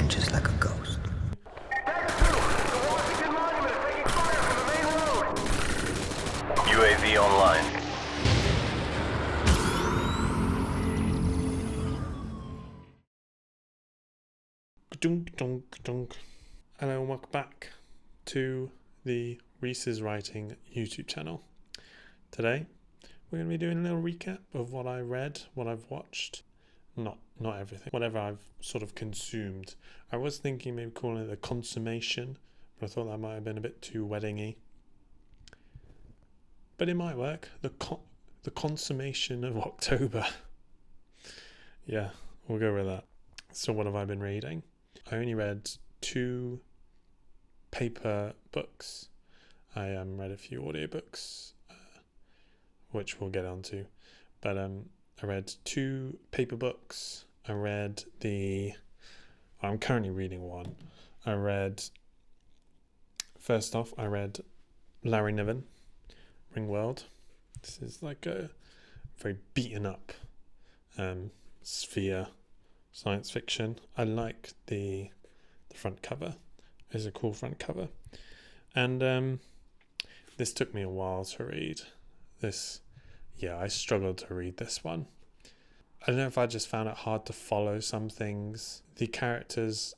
vanishes like a ghost. UAV online. Dunk, dunk, dunk. Hello and welcome back to the Reese's Writing YouTube channel. Today we're going to be doing a little recap of what I read, what I've watched. Not everything, whatever I've sort of consumed. I was thinking maybe calling it the Consummation, but I thought that might have been a bit too wedding-y. But it might work. The Consummation of October. Yeah, we'll go with that. So what have I been reading? I only read 2 paper books. I read a few audiobooks, which we'll get onto. But I read 2 paper books. I'm currently reading one. First off, I read Larry Niven, Ringworld. This is like a very beaten up sphere science fiction. I like the front cover. It's a cool front cover. And this took me a while to read. I struggled to read this one. I don't know if I just found it hard to follow some things. The characters,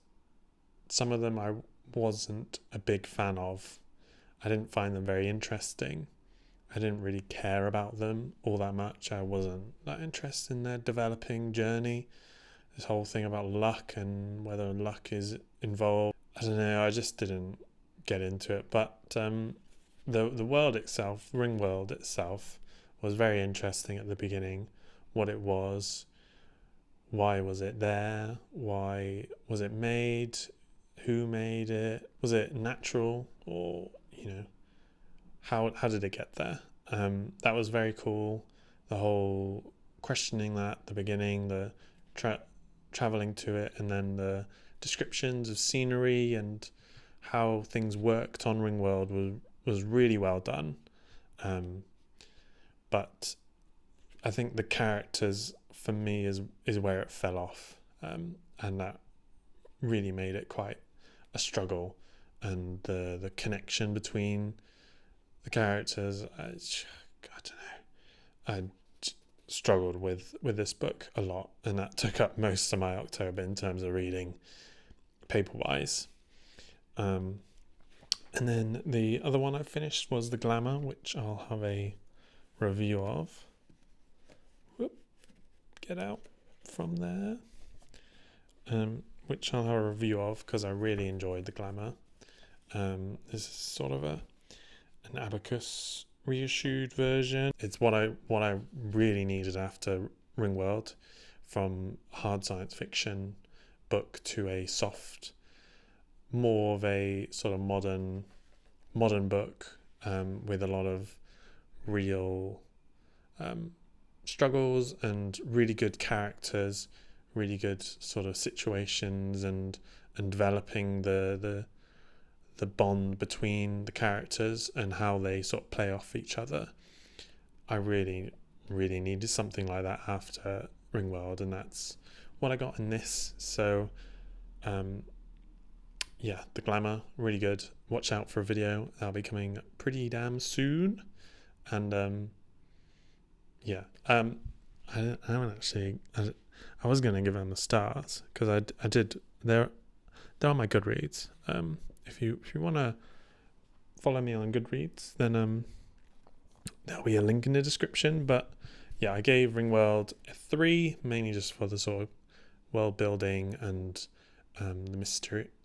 some of them I wasn't a big fan of. I didn't find them very interesting. I didn't really care about them all that much. I wasn't that interested in their developing journey. This whole thing about luck and whether luck is involved. I don't know, I just didn't get into it. But the world itself, Ringworld itself, was very interesting at the beginning. What it was, why was it there, why was it made, who made it, was it natural, or how did it get there? That was very cool. The whole questioning that at the beginning, the traveling to it, and then the descriptions of scenery and how things worked on Ringworld was really well done. But I think the characters for me is where it fell off, and that really made it quite a struggle. And the connection between the characters, I don't know. I struggled with this book a lot, and that took up most of my October in terms of reading paper-wise. And then the other one I finished was The Glamour, which I'll have a review of. Get out from there. Which I'll have a review of because I really enjoyed The Glamour. This is sort of an Abacus reissued version. It's what I really needed after Ringworld, from hard science fiction book to a soft, more of a sort of modern book, with a lot of real struggles and really good characters, really good sort of situations, and developing the bond between the characters and how they sort of play off each other. I really, really needed something like that after Ringworld, and that's what I got in this. So The Glamour, really good. Watch out for a video that'll be coming pretty damn soon. And I haven't actually. I was going to give them the stars because I did. They're on my Goodreads. If you want to follow me on Goodreads, then there'll be a link in the description. But yeah, I gave Ringworld a 3, mainly just for the sort of world building and the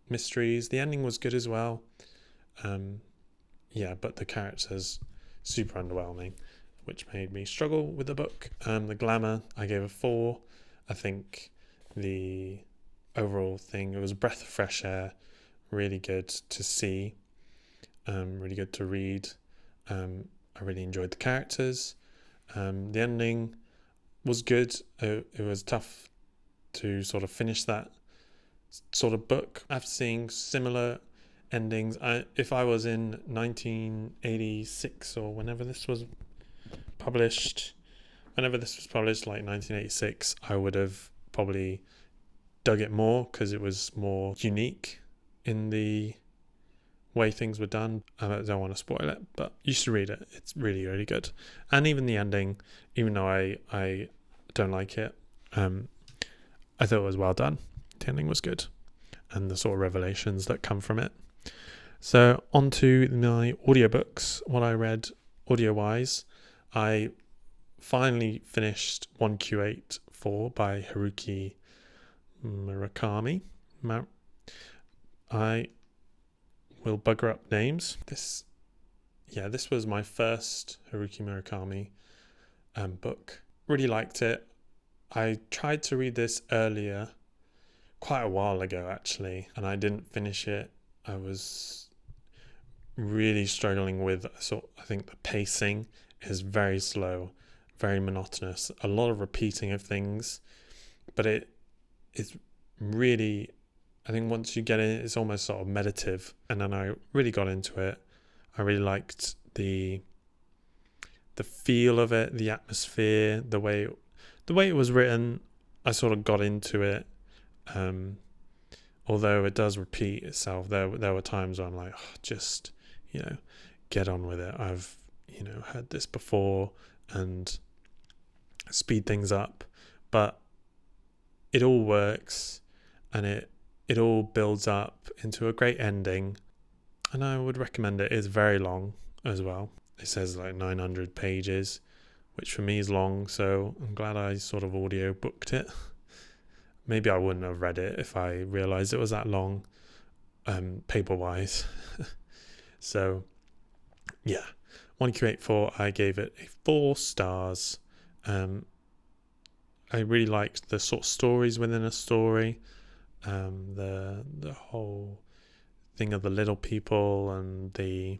mysteries. The ending was good as well. But the characters super underwhelming, which made me struggle with the book. The Glamour, I gave a 4. I think the overall thing, it was a breath of fresh air, really good to see, really good to read. I really enjoyed the characters. The ending was good. It was tough to sort of finish that sort of book after seeing similar endings. If I was in 1986 or whenever this was published, like 1986, I would have probably dug it more because it was more unique in the way things were done. I don't want to spoil it, but you should read it. It's really, really good. And even the ending, even though I don't like it, I thought it was well done. The ending was good, and the sort of revelations that come from it. So on to my audiobooks. What I read audio-wise, I finally finished 1Q84 by Haruki Murakami. I will bugger up names. This was my first Haruki Murakami book. Really liked it. I tried to read this earlier, quite a while ago actually, and I didn't finish it. I was really struggling with, I think the pacing is very slow, very monotonous, a lot of repeating of things, but it's really, I think once you get in, it's almost sort of meditative. And then I really got into it. I really liked the feel of it, the atmosphere, the way it was written. I sort of got into it. Although it does repeat itself, there were times where I'm like, just, get on with it. I've, heard this before, and speed things up. But it all works, and it all builds up into a great ending. And I would recommend it. It's very long as well. It says like 900 pages, which for me is long, so I'm glad I sort of audio booked it. Maybe I wouldn't have read it if I realised it was that long, paper-wise. So, yeah. 1Q84, I gave it a 4 stars. I really liked the sort of stories within a story. The whole thing of the little people and the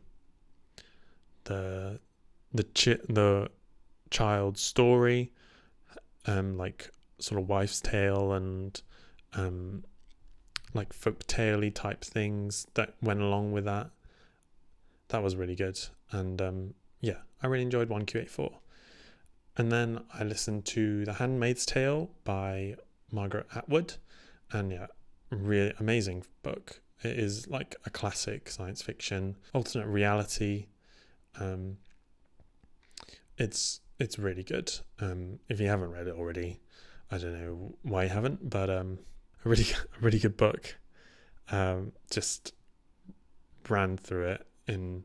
child's story, like sort of wife's tale and like folk tale-y type things that went along with that. That was really good. And I really enjoyed 1Q84. And then I listened to The Handmaid's Tale by Margaret Atwood, and really amazing book. It is like a classic science fiction, alternate reality. It's really good. If you haven't read it already, I don't know why you haven't, but a really good book. Just ran through it in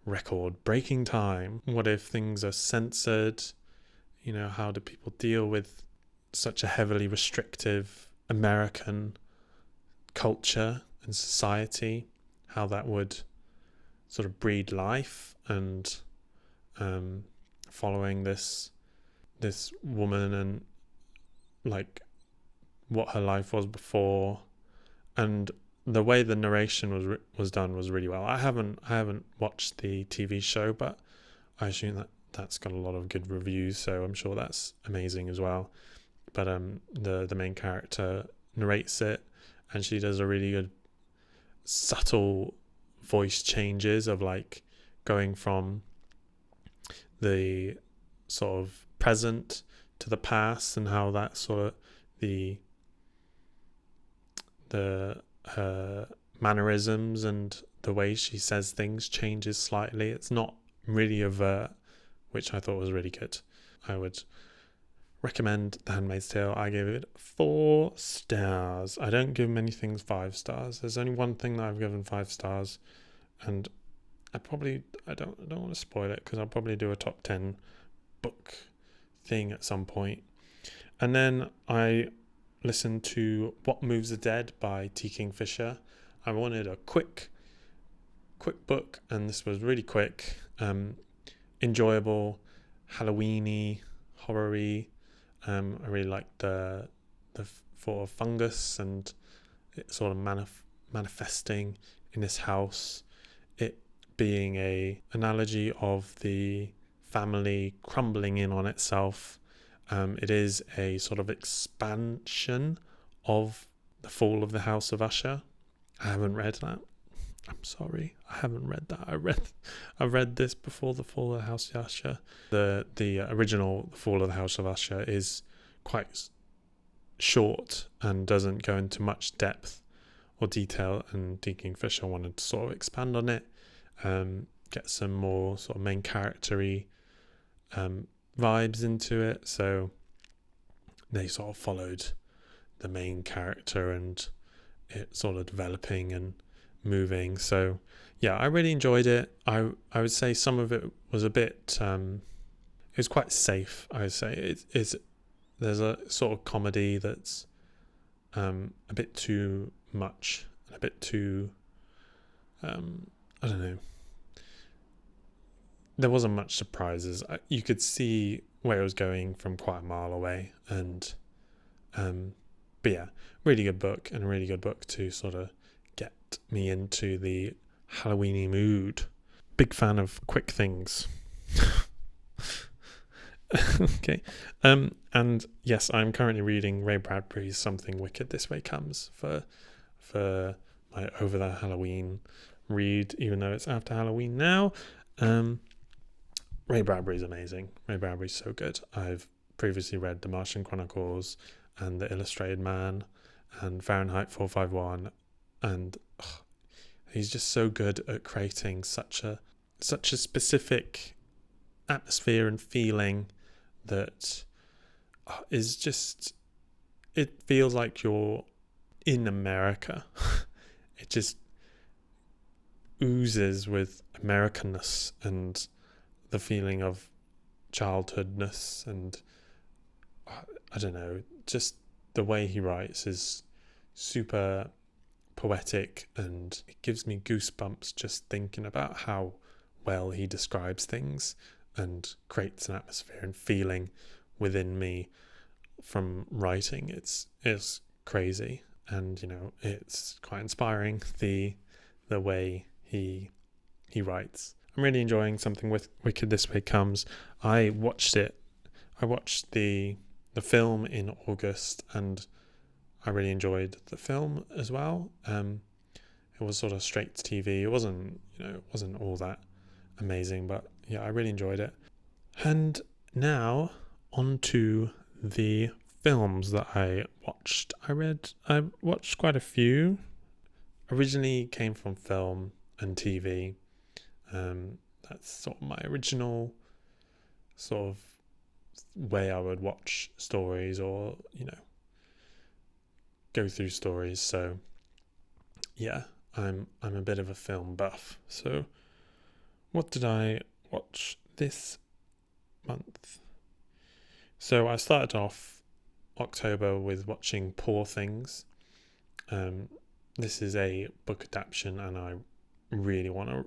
record-breaking time. What if things are censored? How do people deal with such a heavily restrictive American culture and society? How that would sort of breed life, and following this woman and like what her life was before, and the way the narration was done was really well. I haven't watched the TV show, but I assume that's got a lot of good reviews, so I'm sure that's amazing as well. But the main character narrates it, and she does a really good subtle voice changes of like going from the sort of present to the past, and how that sort of her mannerisms and the way she says things changes slightly. It's not really overt, which I thought was really good. I would recommend The Handmaid's Tale. I gave it 4 stars. I don't give many things 5 stars. There's only one thing that I've given 5 stars, and I don't want to spoil it because I'll probably do a top 10 book thing at some point. And then I listened to What Moves the Dead by T. Kingfisher. I wanted a quick book, and this was really quick, enjoyable, Halloweeny, horror-y. I really liked the sort of fungus and it sort of manifesting in this house, it being a analogy of the family crumbling in on itself. It is a sort of expansion of The Fall of the House of Usher. I haven't read that. I'm sorry, I haven't read that. I read this before The Fall of the House of Usher. The original The Fall of the House of Usher is quite short and doesn't go into much depth or detail, and D. Kingfisher wanted to sort of expand on it, get some more sort of main character-y vibes into it. So they sort of followed the main character and it sort of developing and moving. So yeah, I really enjoyed it. I would say some of it was a bit it was quite safe. I would say there's a sort of comedy that's a bit too much, a bit too I don't know, there wasn't much surprises. You could see where it was going from quite a mile away, and but yeah, really good book, and a really good book to sort of get me into the Halloweeny mood. Big fan of quick things. Okay. And yes, I'm currently reading Ray Bradbury's Something Wicked This Way Comes for my over the Halloween read, even though it's after Halloween now. Ray Bradbury's amazing. Ray Bradbury's so good. I've previously read The Martian Chronicles and The Illustrated Man and Fahrenheit 451, and he's just so good at creating such a specific atmosphere and feeling that is just, it feels like you're in America. It just oozes with Americanness and the feeling of childhoodness, and I don't know, just the way he writes is super poetic, and it gives me goosebumps just thinking about how well he describes things and creates an atmosphere and feeling within me from writing. It's crazy, and you know, it's quite inspiring the way he writes. I'm really enjoying Something Wicked This Way Comes. I watched the film in August, and I really enjoyed the film as well. It was sort of straight to TV. It wasn't all that amazing, but yeah, I really enjoyed it. And now on to the films that I watched. I watched quite a few. Originally came from film and TV. That's sort of my original sort of way I would watch stories, or go through stories. So yeah, I'm a bit of a film buff. So what did I watch this month? So I started off October with watching Poor Things. This is a book adaptation, and I really want to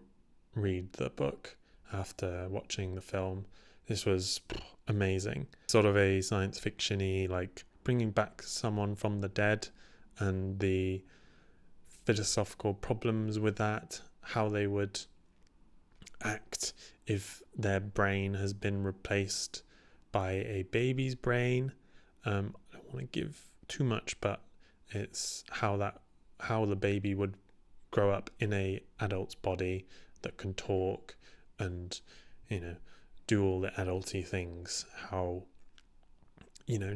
read the book after watching the film. This was amazing. Sort of a science fiction-y, like bringing back someone from the dead and the philosophical problems with that, how they would act if their brain has been replaced by a baby's brain. I don't want to give too much, but it's how the baby would grow up in a adult's body that can talk and do all the adulty things, how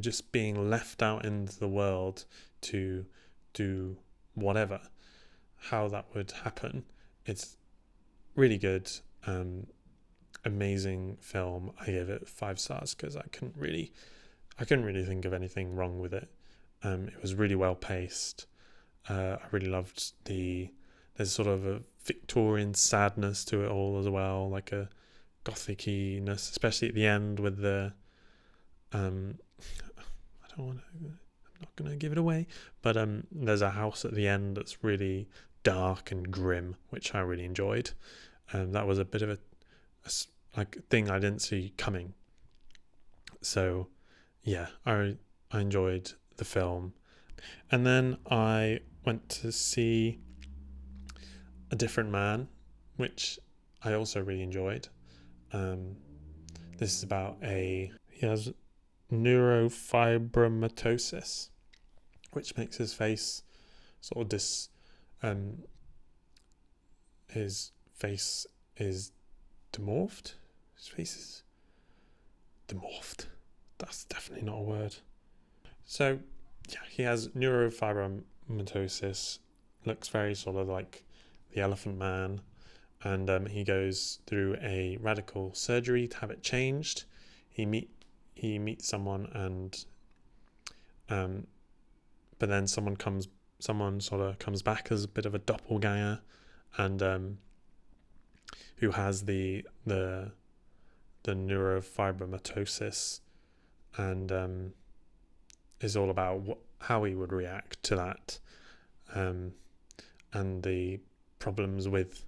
just being left out into the world to do whatever, how that would happen. It's really good, amazing film. I gave it 5 stars because I couldn't really think of anything wrong with it. It was really well paced. I really loved there's sort of a Victorian sadness to it all as well, like a gothic-ness, especially at the end with the I'm not going to give it away, but there's a house at the end that's really dark and grim, which I really enjoyed. That was a bit of a thing I didn't see coming. So yeah, I enjoyed the film. And then I went to see A Different Man, which I also really enjoyed. This is about he has neurofibromatosis, which makes his face sort of his face is demorphed. His face is demorphed. That's definitely not a word. So yeah, he has neurofibromatosis, looks very sort of like the Elephant Man, and he goes through a radical surgery to have it changed. He meets someone, and but then someone sort of comes back as a bit of a doppelganger, and who has the neurofibromatosis, and is all about how he would react to that, and the problems with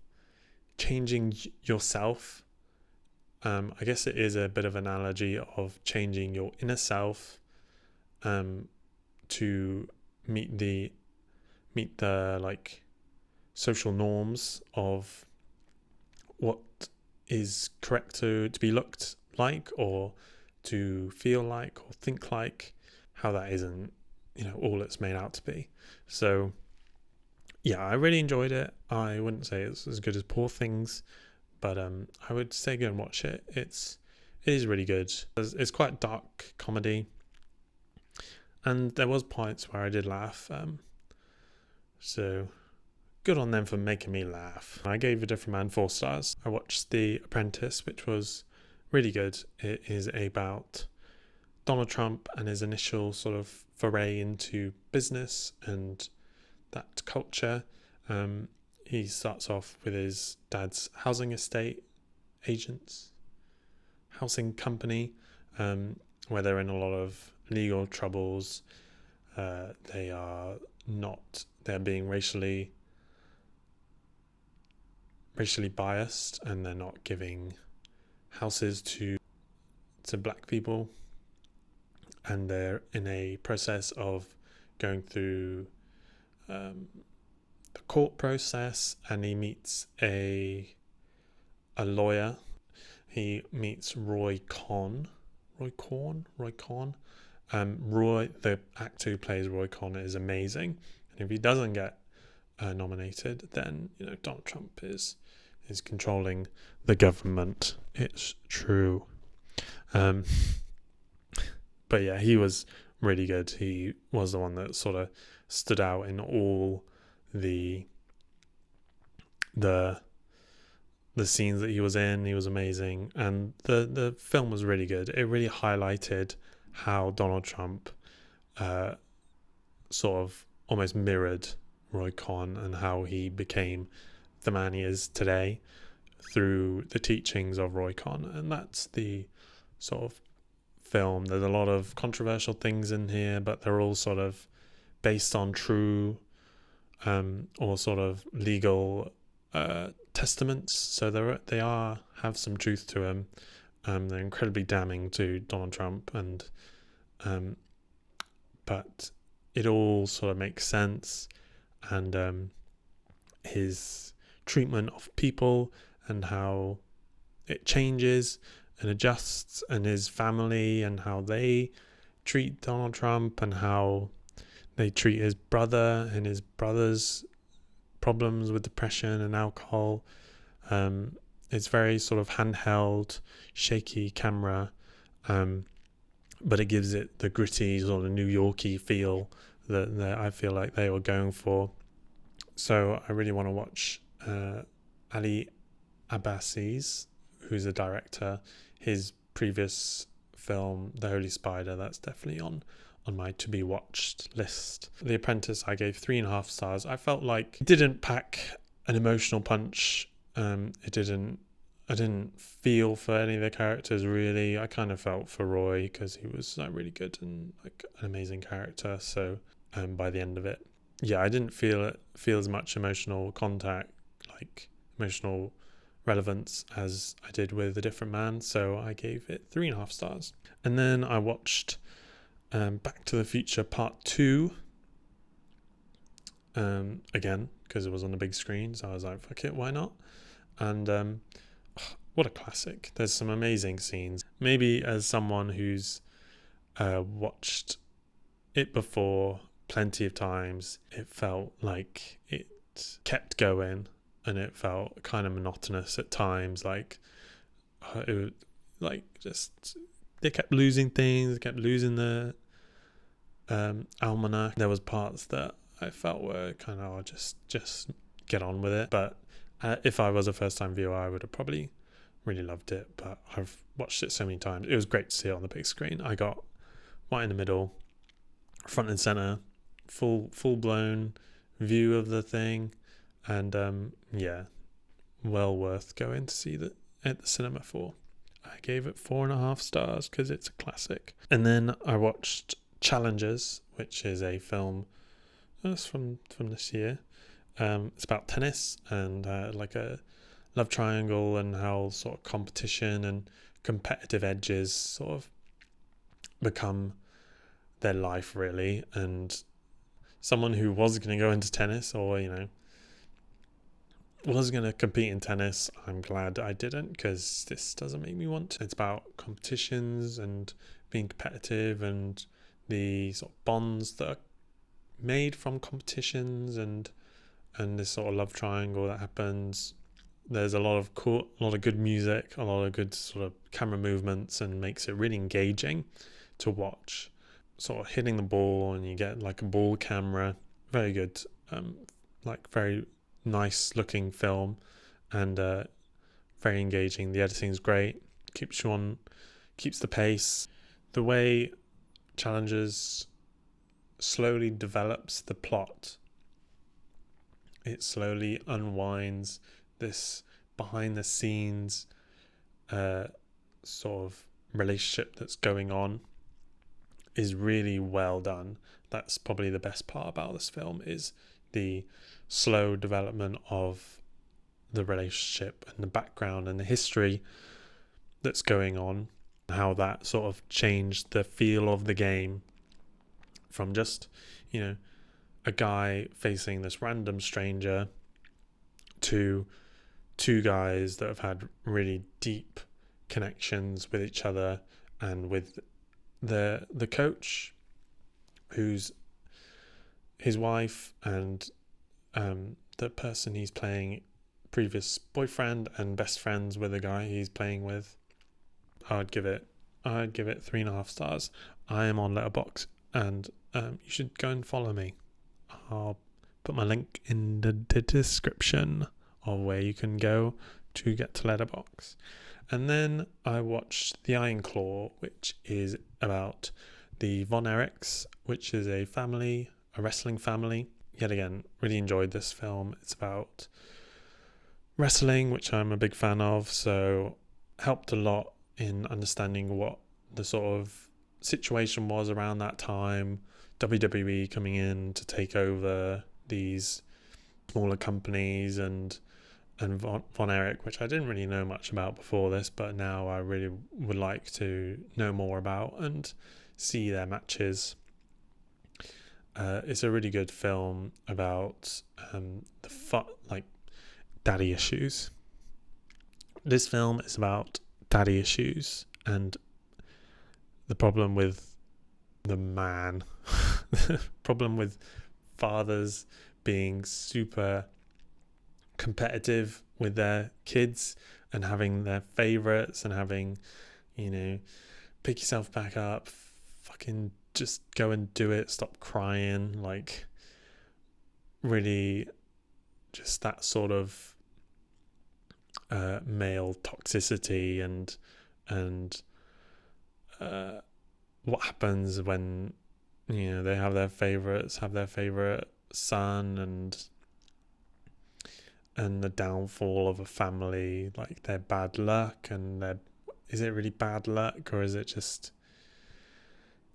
changing yourself. I guess it is a bit of an analogy of changing your inner self, to meet the like social norms of what is correct to be looked like, or to feel like, or think like, how that isn't, all it's made out to be. So yeah, I really enjoyed it. I wouldn't say it's as good as Poor Things, but I would say go and watch it. It is really good. It's quite dark comedy, and there was points where I did laugh. So good on them for making me laugh. I gave A Different Man 4 stars. I watched The Apprentice, which was really good. It is about Donald Trump and his initial sort of foray into business and that culture. He starts off with his dad's housing company, where they're in a lot of legal troubles. They're being racially biased, and they're not giving houses to black people, and they're in a process of going through the court process, and he meets a lawyer. He meets Roy Conn. Roy, the actor who plays Roy Conn, is amazing, and if he doesn't get nominated, then Donald Trump is controlling the government. It's true. But yeah, he was really good. He was the one that sort of stood out in all the scenes that he was in. He was amazing, and the film was really good. It really highlighted how Donald Trump sort of almost mirrored Roy Conn, and how he became the man he is today through the teachings of Roy Conn. And that's the sort of film. There's a lot of controversial things in here, but they're all sort of based on true or sort of legal testaments, so they have some truth to them. They're incredibly damning to Donald Trump, and but it all sort of makes sense, and his treatment of people and how it changes and adjusts, and his family and how they treat Donald Trump, and how they treat his brother and his brother's problems with depression and alcohol. It's very sort of handheld, shaky camera, but it gives it the gritty sort of New Yorky feel that I feel like they were going for. So I really want to watch Ali Abbasi's, who's the director. His previous film, The Holy Spider, that's definitely on my to be watched list. The Apprentice, I gave 3.5 stars. I felt like it didn't pack an emotional punch. I didn't feel for any of the characters really. I kind of felt for Roy because he was really good and like an amazing character. So by the end of it, yeah, I didn't feel as much emotional contact, like emotional relevance, as I did with A Different Man. So I gave it 3.5 stars. And then I watched Back to the Future Part 2 again, because it was on the big screen, so I was like, fuck it, why not? And what a classic. There's some amazing scenes. Maybe as someone who's watched it before plenty of times, it felt like it kept going, and it felt kind of monotonous at times. Like it was, just they kept losing things, they kept losing the almanac. There was parts that I felt were kind of just get on with it. But if I was a first time viewer, I would have probably really loved it. But I've watched it so many times. It was great to see it on the big screen. I got right in the middle, front and center, full blown view of the thing, and well worth going to see that at the cinema for. I gave it 4.5 stars because it's a classic. And then I watched Challengers, which is a film that's from this year. It's about tennis and like a love triangle, and how sort of competition and competitive edges sort of become their life, really. And someone who was going to go into tennis, or was going to compete in tennis, I'm glad I didn't, because this doesn't make me want to. It's about competitions and being competitive, and the sort of bonds that are made from competitions, and this sort of love triangle that happens. There's a lot of good music, a lot of good sort of camera movements, and makes it really engaging to watch. Sort of hitting the ball, and you get like a ball camera. Very good, like very nice looking film, and very engaging. The editing's great, keeps the pace. The way Challengers slowly develops the plot, it slowly unwinds this behind the scenes sort of relationship that's going on, is really well done. That's probably the best part about this film, is the slow development of the relationship and the background and the history that's going on, how that sort of changed the feel of the game from just a guy facing this random stranger to two guys that have had really deep connections with each other, and with the coach, who's his wife, and the person he's playing, previous boyfriend and best friends with the guy he's playing with. I'd give it 3.5 stars. I am on Letterboxd, and you should go and follow me. I'll put my link in the description of where you can go to get to Letterboxd. And then I watched The Iron Claw, which is about the Von Erichs, which is a wrestling family. Yet again, really enjoyed this film. It's about wrestling, which I'm a big fan of, so helped a lot in understanding what the sort of situation was around that time. WWE coming in to take over these smaller companies, and Von Erich, which I didn't really know much about before this, but now I really would like to know more about and see their matches. It's a really good film about daddy issues. This film is about daddy issues and the problem with the man, the problem with fathers being super competitive with their kids and having their favorites, and having, pick yourself back up, fucking just go and do it, stop crying, like really just that sort of male toxicity, and what happens when they have their favorite son, and the downfall of a family, like their bad luck, and is it really bad luck, or is it just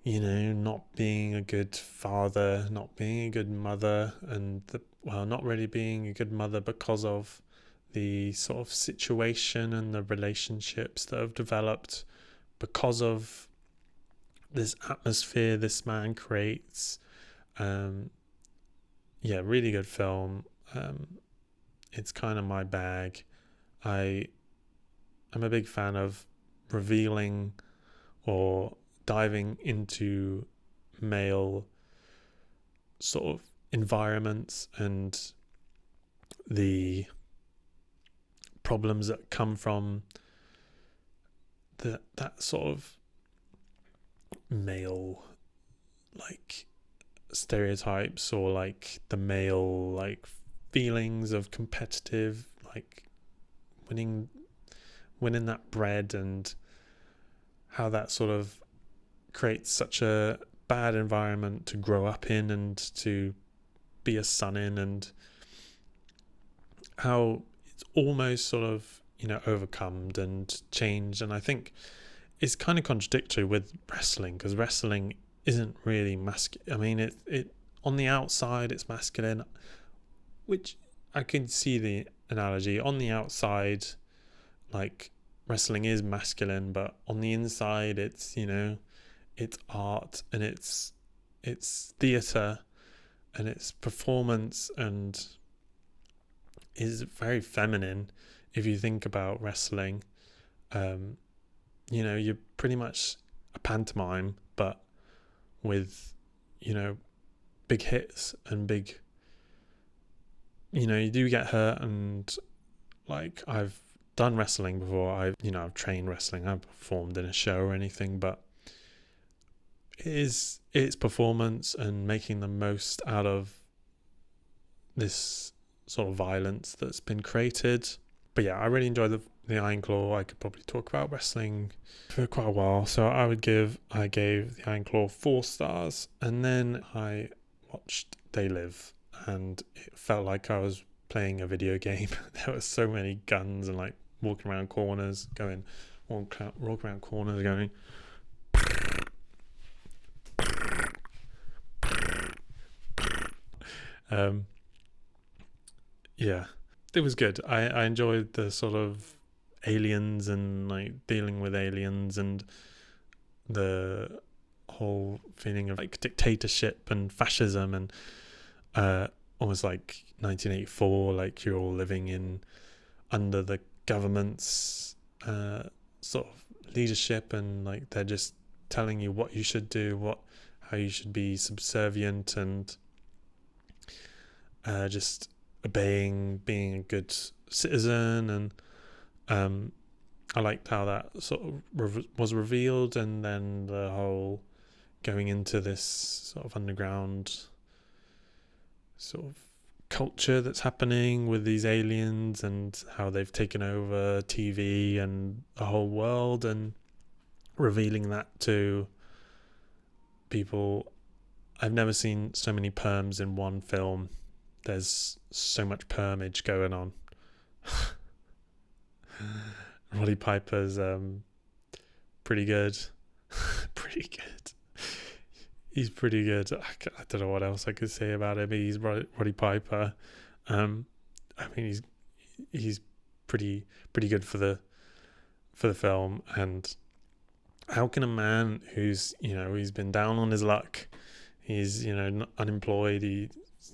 not being a good father, not being a good mother, and not really being a good mother because of the sort of situation and the relationships that have developed because of this atmosphere this man creates. Really good film. It's kind of my bag. I'm a big fan of revealing or diving into male sort of environments and the problems that come from that sort of male like stereotypes or like the male like feelings of competitive, like winning that bread, and how that sort of creates such a bad environment to grow up in and to be a son in, and how it's almost sort of, you know, overcome and changed. And I think it's kind of contradictory with wrestling, because wrestling isn't really masculine. I mean, it on the outside it's masculine, which I can see the analogy. On the outside, like, wrestling is masculine, but on the inside it's, you know, it's art, and it's theatre, and it's performance, and is very feminine. If you think about wrestling, you know, you're pretty much a pantomime, but with, you know, big hits and big, you know, you do get hurt. And like, I've done wrestling before. I've trained wrestling. I've performed in a show or anything, but it's performance and making the most out of this sort of violence that's been created. But yeah, I really enjoy the Iron Claw. I could probably talk about wrestling for quite a while. So I gave the Iron Claw 4 stars, and then I watched They Live, and it felt like I was playing a video game. There were so many guns and like walking around corners going. Yeah, it was good. I enjoyed the sort of aliens and like dealing with aliens, and the whole feeling of like dictatorship and fascism, and almost like 1984, like you're all living in under the government's sort of leadership, and like they're just telling you what you should do, how you should be subservient, and just obeying, being a good citizen. And I liked how that sort of was revealed, and then the whole going into this sort of underground sort of culture that's happening with these aliens, and how they've taken over TV and the whole world, and revealing that to people. I've never seen so many perms in one film. There's so much permage going on. Roddy Piper's pretty good. Pretty good. He's pretty good. I don't know what else I could say about him. He's Roddy Piper. I mean, he's pretty good for the film. And how can a man who's, you know, he's been down on his luck, he's, you know, unemployed, he's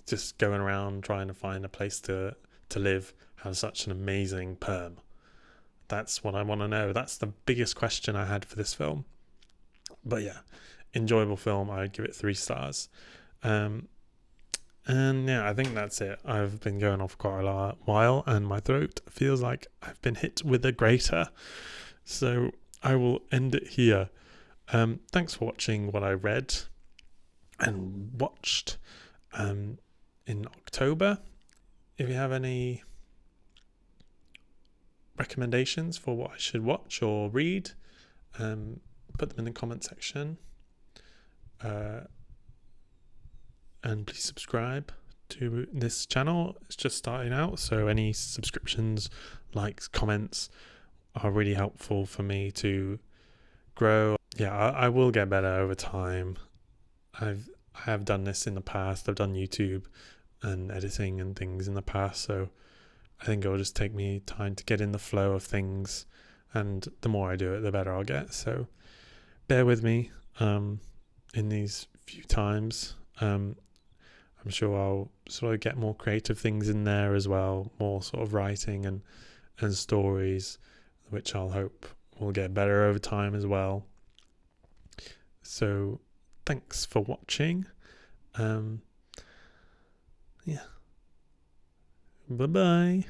just going around trying to find a place to live, have such an amazing perm? That's what I want to know. That's the biggest question I had for this film. But yeah, enjoyable film. I'd give it 3 stars. And yeah, I think that's it. I've been going off quite a while, and my throat feels like I've been hit with a grater. So I will end it here. Thanks for watching what I read and watched in October. If you have any recommendations for what I should watch or read, put them in the comment section. And please subscribe to this channel. It's just starting out, so any subscriptions, likes, comments are really helpful for me to grow. Yeah, I will get better over time. I have done this in the past. I've done YouTube and editing and things in the past, so I think it will just take me time to get in the flow of things, and the more I do it, the better I'll get. So bear with me in these few times. I'm sure I'll sort of get more creative things in there as well, more sort of writing and stories, which I'll hope will get better over time as well. So thanks for watching. Yeah. Bye-bye.